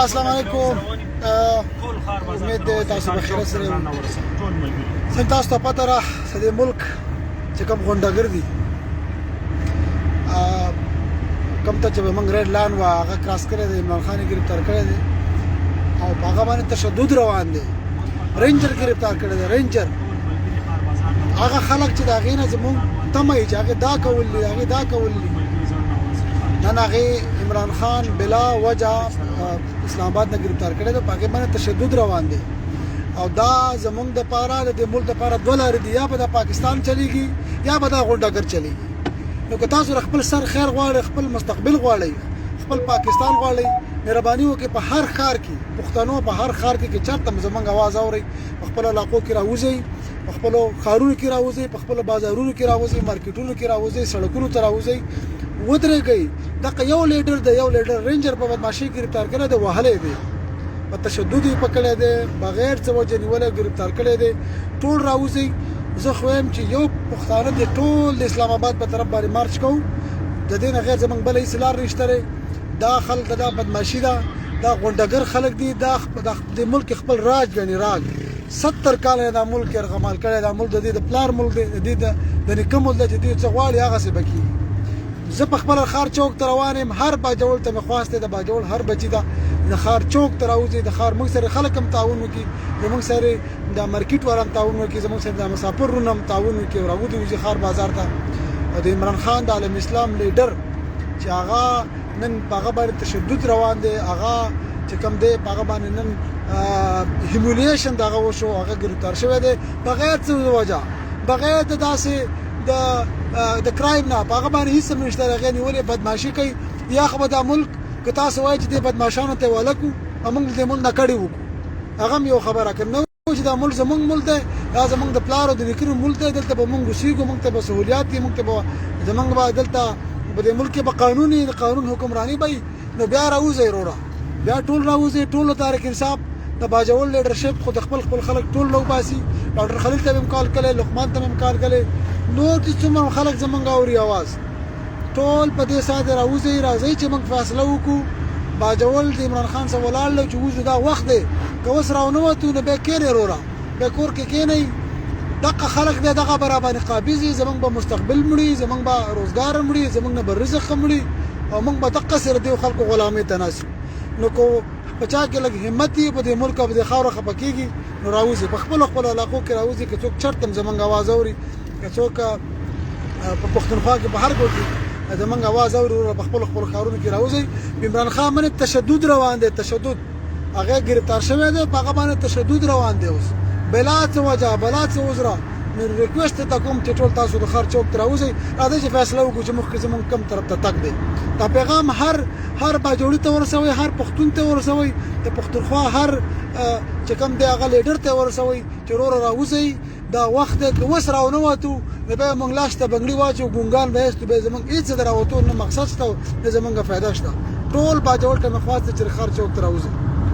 السلام علیکم. امید دی تاسو بخیر سره څنګه تاسو ته پته را د ملک چې کوم غونډګر دي کوم ته چې موږ ریډ لاین وا هغه کراس کړی دی، عمران خان گرفتار کړی دی او په هغه باندې تشدد روان دی. رینجر گرفتار کړی دی. رینجر هغه خلک چې دا غینه زموږ تمه چې هغه دا کول دي، هغه دا کول دي. نن هغه عمران خان بلا وجه اسلام آباد نه گرفتار کړی دی، په هغه باندې تشدد روان دی او دا زموږ د پاره د ملک د پاره دوه لارې دي، یا به د پاکستان چلیږي یا به د غونډګر چلیږي. نو که تاسو خپل سر خیر غواړئ، خپل مستقبل غواړئ، خپل پاکستان غواړئ، مهرباني وکړئ په هر ښار کې پښتنو په هر ښار کې چېرته زموږ اواز اورئ، په خپلو علاقو کې راوځئ، په خپلو ښارونو کې راوځئ، په خپلو بازارونو کې راوځئ، مارکیټونو کې راوځئ، سړکونو ته راوځئ، ودرېږئ. دغه یو لیډر د یو لیډر رینجر په بدماشي گرفتار کړی دی، وهلی دی، په تشدد یې پکړی دی، بغیر څه وجه نیولی گرفتار کړی دی. ټول راوځئ. زه خو وایم چې یو پښتانه د ټول د اسلام آباد په طرف باندې مارچ کوو، د دې نه غیر زموږ بله هېڅ لار نشته دی. دا خلک دا بدماشي ده، دا غونډګر خلک دي، دا د ملک خپل راج ګڼي. راج 70 کاله دا ملک ارغمال کړی، دا ملک د دې د پلار ملک دی، د دې د نیکه ملک دی چې دوی څه غواړي هغسې به کېږي. زه په خپله ښار چوک ته روان یم، هر باجوړ ته مې خواست دی، د باجوړ هر بچي ته د ښار چوک ته راوځي، د ښار موږ سره خلک هم تعاون وکړي، زموږ سره د مارکیټ والا هم تعاون وکړي، زموږ سره د مسافرونو هم تعاون وکړي او راوځي ښار بازار ته. او د عمران خان د عالم اسلام لیډر چې هغه نن په هغه باندې تشدد روان دی، هغه چې کوم دی په هغه باندې نن هیمولیشن دغه وشو، هغه گرفتار شوی دی بغیر څه وجه، بغیر د داسې د کرایم نه، په هغه باندې هېڅ هم نشته. هغې نیولې بدماشي کوي. یا خو به دا ملک که تاسو وایئ چې دې بدماشانو ته واله کړو او موږ د دې ملک نه کډې وکړو، هغه هم یو خبره که نه و چې دا ملک زموږ ملک دی، دا زموږ د پلار او د نیکونو ملک دی، دلته به موږ اوسېږو، موږ ته به سهولیات دي، موږ ته به زموږ به دلته په دې ملک کې به قانون وي، د قانون حکمراني به وي. نو بیا راوځئ وروره، بیا ټول راوځئ، ټول تحریک انصاف د باجوړ لیډرشپ خو د خپل خلک ټول راوباسي. ډاکټر خلیل ته هم کال کړی، لقمان ته هم کال کړی، نور چې څومره خلک زموږ اوري اواز، ټول په دې ساده راوځئ، راځئ چې موږ فاصله وکړو. باجوړ د عمران خان سره ولاړ دی چې اوس دا وخت دی که اوس راونوتو نو بیا کښېنئ وروره، بیا کور کې کښېنئ. دغه خلک دی دغه به راباندې قابض وي، زموږ به مستقبل مړي، زموږ به روزګار مړي، زموږ نه به رزق مړي او موږ به دقسې د دې خلکو غلامۍ ته ناست یو. نو که په چا کې لږ همت وي په دې ملک او په دې خاوره خفه کېږي نو راوځي، په خپلو علاقو کې راوځي. که څوک چرته هم زموږ اواز اوري، که څوک په پښتونخوا کې په هر ګوټ کې زموږ اواز اوري، په خپلو ښارونو کې راوځي. عمران خان باندې تشدد روان دی، تشدد. هغه گرفتار شوی دی، په هغه باندې تشدد روان دی اوس بلا څه وجه، بلا څه عذره. نو ریکویسټ ته کوم چې ټول تاسو د ښار چوک ته راوځئ، راځئ چې فیصله وکړو چې مخکې زموږ کوم طرف ته تګ دی. دا پیغام هر باجوړي ته ورسوئ، هر پښتون ته ورسوئ، د پښتونخوا هر چې کوم دی هغه لیډر ته ورسوئ چې وروره راوځئ، دا وخت دی. که اوس راونوتو نو بیا موږ لاس ته بنګړي واچو، ګونګان به ایستو، بیا زموږ هېڅ د راوتو نه مقصد شته، نه زموږ فایده شته. ټول باجوړ ته مې خواست چې ښار چوک ته راوځئ.